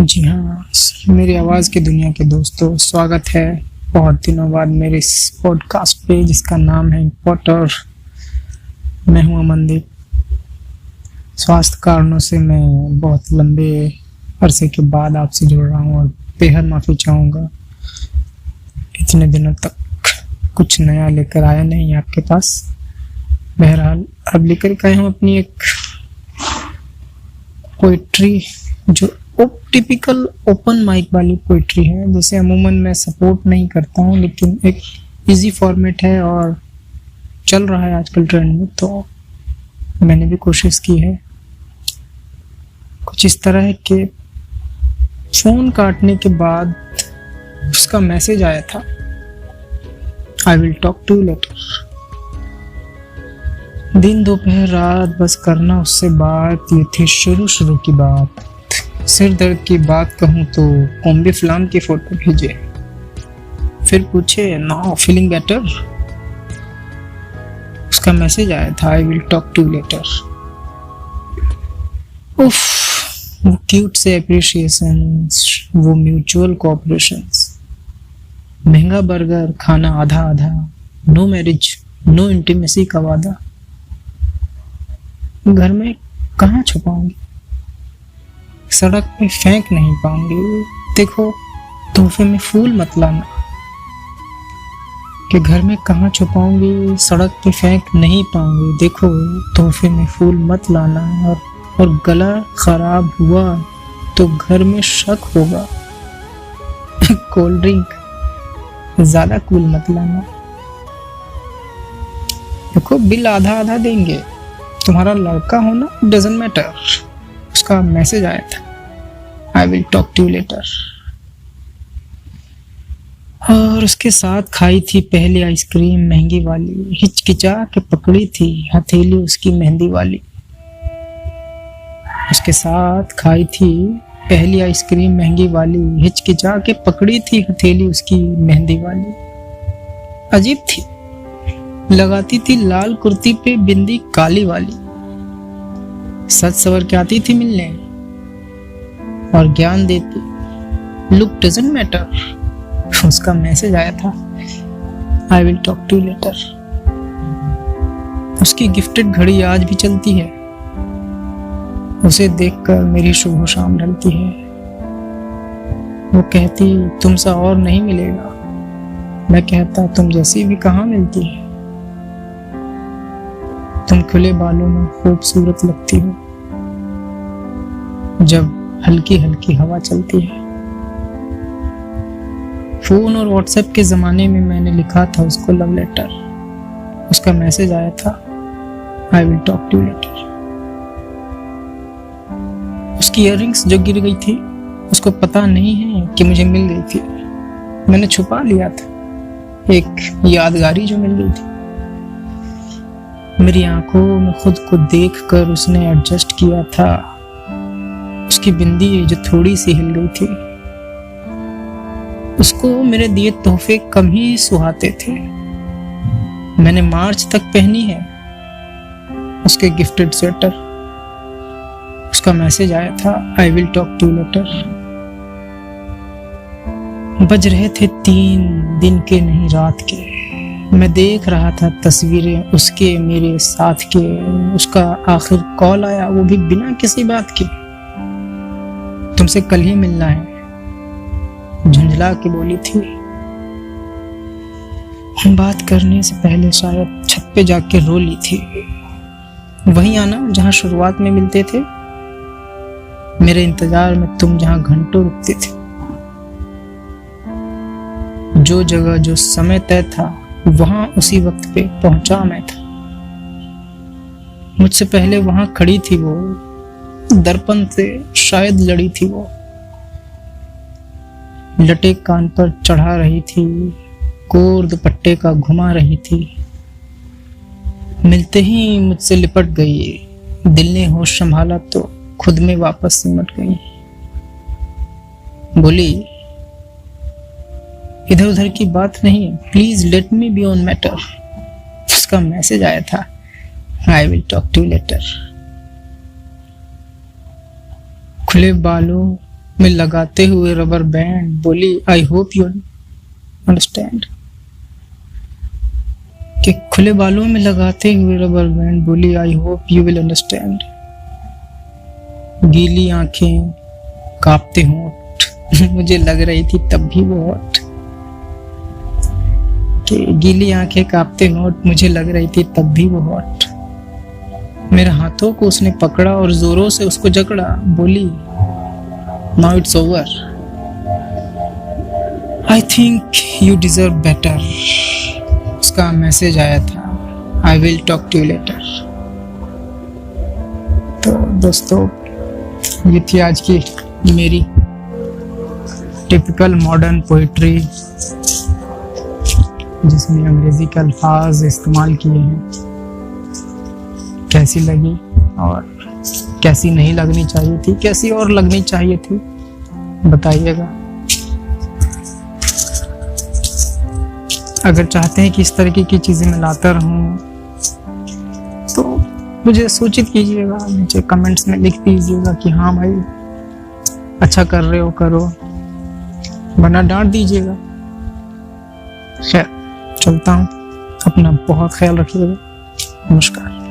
जी हाँ, मेरी आवाज़ की दुनिया के दोस्तों, स्वागत है बहुत दिनों बाद मेरे इस पॉडकास्ट पे जिसका नाम है पॉटर। मैं हूँ अमनदीप। स्वास्थ्य कारणों से मैं बहुत लंबे अरसे के बाद आपसे जुड़ रहा हूँ और बेहद माफ़ी चाहूँगा। इतने दिनों तक कुछ नया लेकर आया नहीं आपके पास। बहरहाल अब लेकर के आए हूँ अपनी एक पोइट्री जो टिपिकल ओपन माइक वाली पोइट्री है, जिसे अमूमन मैं सपोर्ट नहीं करता हूँ, लेकिन एक इजी फॉर्मेट है और चल रहा है आजकल ट्रेंड में, तो मैंने भी कोशिश की है। कुछ इस तरह है कि फोन काटने के बाद उसका मैसेज आया था, I will talk to you later. दिन दोपहर रात बस करना उससे बात, ये थी शुरू की बात। सिर दर्द की बात कहूँ तो कॉम्बी फ्लाम की फोटो भेजे, फिर पूछे नाउ फीलिंग बेटर। उसका मैसेज आया था, I will talk to later. उफ, वो क्यूट से अप्रिशिएशन, वो म्यूचुअल कोऑपरेशन, महंगा बर्गर खाना आधा आधा, नो मैरिज नो इंटीमेसी का वादा। घर में कहाँ छुपाऊंगी, सड़क पे फेंक नहीं पाऊंगी। देखो तोहफे में फूल मत लाना, कि घर में कहाँ छुपाऊंगी, सड़क पे फेंक नहीं पाऊंगी। देखो तोहफे में फूल मत लाना, और गला खराब हुआ तो घर में शक होगा। कोल्ड ड्रिंक ज्यादा कूल मत लाना। देखो बिल आधा आधा देंगे, तुम्हारा लड़का होना डजंट मैटर। उसका मैसेज आया था, I will talk to you later. और उसके साथ खाई थी पहली आइसक्रीम महंगी वाली, हिचकिचा के पकड़ी थी हथेली उसकी मेहंदी वाली। उसके साथ खाई थी पहली आइसक्रीम महंगी वाली, हिचकिचा के पकड़ी थी हथेली उसकी मेहंदी वाली। अजीब थी, लगाती थी लाल कुर्ती पे बिंदी काली वाली। सच सवर के आती थी मिलने और ज्ञान देती, लुक डजंट मैटर। उसका मैसेज आया था, I will talk to you later. उसकी गिफ्टेड घड़ी आज भी चलती है, उसे देखकर मेरी शुभ शाम ढलती है। वो कहती तुमसा और नहीं मिलेगा, मैं कहता तुम जैसी भी कहाँ मिलती है। तुम खुले बालों में खूबसूरत लगती हो जब हल्की हल्की हवा चलती है। फोन और व्हाट्सएप के जमाने में मैंने लिखा था उसको लव लेटर। उसका मैसेज आया था, I will talk to you later. उसकी इयररिंग्स जो गिर गई थी, उसको पता नहीं है कि मुझे मिल गई थी। मैंने छुपा लिया था, एक यादगारी जो मिल गई थी। मेरी आंखों में खुद को देखकर उसने एडजस्ट किया था। उसकी बिंदी जो थोड़ी सी हिल गई थी, उसको मेरे दिए तोहफे कम ही सुहाते थे। मैंने मार्च तक पहनी है उसके गिफ्टेड स्वेटर। उसका मैसेज आया था, I will talk to you later. बज रहे थे 3 दिन के नहीं रात के, मैं देख रहा था तस्वीरें उसके मेरे साथ के। उसका आखिर कॉल आया, वो भी बिना किसी बात के, तुमसे कल ही मिलना है, झुंझला के बोली थी। बात करने से पहले शायद छत पे जाके रो ली थी। वहीं आना जहां शुरुआत में मिलते थे, मेरे इंतजार में तुम जहां घंटों रुकते थे। जो जगह जो समय तय था, वहां उसी वक्त पे पहुंचा मैं था। मुझसे पहले वहां खड़ी थी वो, दर्पण से शायद लड़ी थी वो। लटे कान पर चढ़ा रही थी, कोर दुपट्टे का घुमा रही थी। मिलते ही मुझसे लिपट गई, दिल ने होश संभाला तो खुद में वापस सिमट गई। बोली इधर उधर की बात नहीं, please let me be on matter. उसका मैसेज आया था, I will talk to you later. खुले बालों में लगाते हुए रबर बैंड बोली, आई होप यू अंडरस्टैंड। कि खुले बालों में लगाते हुए रबर बैंड बोली, I hope you will understand. गीली आंखें कांपते होंठ मुझे लग रही थी तब भी वो होठ। कि गीली आंखें कांपते होंठ मुझे लग रही थी तब भी वो होठ। मेरे हाथों को उसने पकड़ा और जोरों से उसको जकड़ा, बोली, now it's over, I think you deserve better. उसका मैसेज आया था, I will talk to you later. तो दोस्तों, ये थी आज की मेरी टिपिकल मॉडर्न पोइट्री, जिसमें अंग्रेजी के अल्फाज इस्तेमाल किए हैं। कैसी लगी और कैसी नहीं लगनी चाहिए थी, कैसी और लगनी चाहिए थी, बताइएगा। अगर चाहते हैं कि इस तरीके की चीजें मैं लाता रहूं तो मुझे सूचित कीजिएगा, नीचे कमेंट्स में लिख दीजिएगा कि हाँ भाई अच्छा कर रहे हो, करो, वरना डांट दीजिएगा। खैर, चलता हूँ, अपना बहुत ख्याल रखिएगा। नमस्कार।